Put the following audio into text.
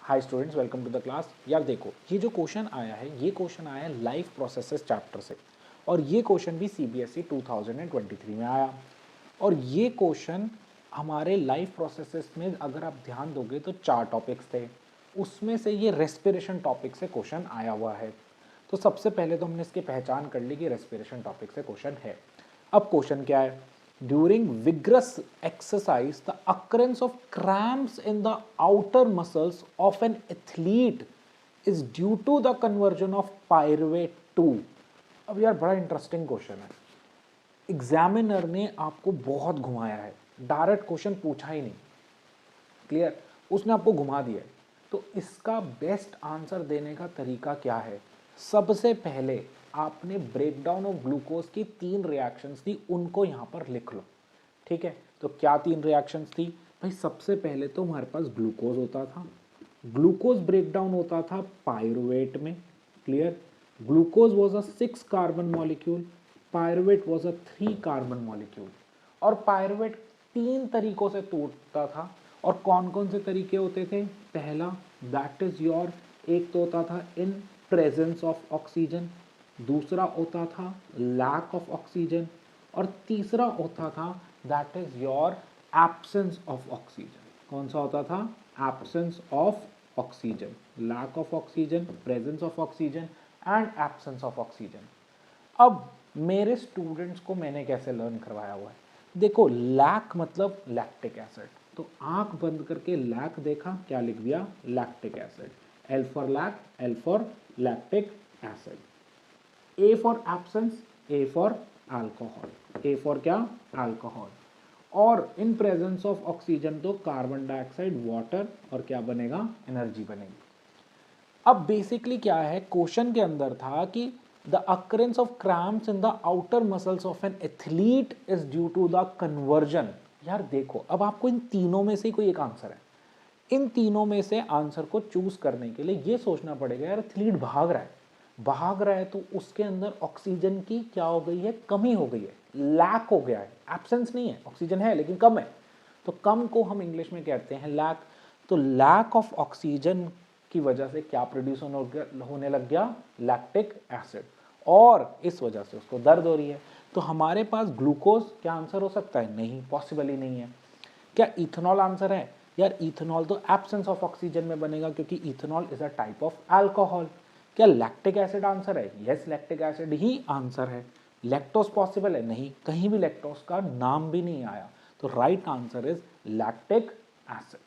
Hi students, welcome to the class. यार देखो, ये जो क्वेश्चन आया है, ये क्वेश्चन आया है लाइफ प्रोसेसेस चैप्टर से, और ये क्वेश्चन भी सीबीएसई 2023 में आया। और ये क्वेश्चन हमारे लाइफ प्रोसेसेस में अगर आप ध्यान दोगे तो 4 टॉपिक्स थे, उसमें से ये रेस्पिरेशन टॉपिक से क्वेश्चन आया हुआ है। तो सबसे पहले तो हमने इसकी पहचान कर ली कि रेस्पिरेशन टॉपिक से क्वेश्चन है। अब क्वेश्चन क्या है? During vigorous exercise the occurrence of cramps in the outer muscles of an athlete is due to the conversion of pyruvate to. अब यार बड़ा इंटरेस्टिंग क्वेश्चन है। एग्जामिनर ने आपको बहुत घुमाया है, डायरेक्ट क्वेश्चन पूछा ही नहीं। क्लियर? उसने आपको घुमा दिया है। तो इसका बेस्ट आंसर देने का तरीका क्या है? सबसे पहले आपने ब्रेकडाउन ऑफ ग्लूकोज की 3 रिएक्शंस थी, उनको यहां पर लिख लो। ठीक है, तो क्या 3 रिएक्शंस थी भाई? सबसे पहले तो हमारे पास ग्लूकोज होता था, ग्लूकोज ब्रेकडाउन होता था पायरुवेट में। Clear? Glucose was a 6 carbon molecule, pyruvate was a 3 carbon molecule. और पायरुवेट 3 तरीकों से टूटता था। और कौन कौन से तरीके होते थे? पहला, दैट इज योर, एक तो होता था इन प्रेजेंस ऑफ ऑक्सीजन, दूसरा होता था लैक ऑफ ऑक्सीजन, और तीसरा होता था that is your absence of oxygen. कौन सा होता था? Absence of oxygen, lack of oxygen, presence of oxygen and absence of oxygen. अब मेरे स्टूडेंट्स को मैंने कैसे लर्न करवाया हुआ है? देखो, लैक मतलब लैक्टिक एसिड, तो आंख बंद करके लैक देखा, क्या लिख दिया? Lactic acid. L for lack, L for lactic acid. A for absence, A for alcohol. A for क्या? अल्कोहल। और इन प्रेजेंस ऑफ ऑक्सीजन तो कार्बन डाइऑक्साइड, वाटर, और क्या बनेगा? एनर्जी बनेगी। अब बेसिकली क्या है, क्वेश्चन के अंदर था कि the occurrence of cramps in the outer muscles of an athlete is due to the conversion. यार देखो, अब आपको इन तीनों में से कोई एक आंसर है। इन तीनों में से आंसर को चूज करने के लिए ये सोचना पड़ेगा, यार एथलीट भाग रहा है, भाग रहा है तो उसके अंदर ऑक्सीजन की क्या हो गई है? कमी हो गई है, लैक हो गया है। एब्सेंस नहीं है, ऑक्सीजन है लेकिन कम है। तो कम को हम इंग्लिश में कहते हैं लैक। तो लैक ऑफ ऑक्सीजन की वजह से क्या प्रोड्यूस होने लग गया? Lactic acid. और इस वजह से उसको दर्द हो रही है। तो हमारे पास ग्लूकोज क्या आंसर हो सकता है? नहीं, पॉसिबल ही नहीं है। क्या इथेनॉल आंसर है? यार इथेनॉल तो एब्सेंस ऑफ ऑक्सीजन में बनेगा, क्योंकि ethanol is a type of alcohol. क्या लैक्टिक एसिड आंसर है? यस, लैक्टिक एसिड ही आंसर है। लैक्टोज पॉसिबल है? नहीं, कहीं भी लैक्टोज का नाम भी नहीं आया। तो right answer is lactic acid.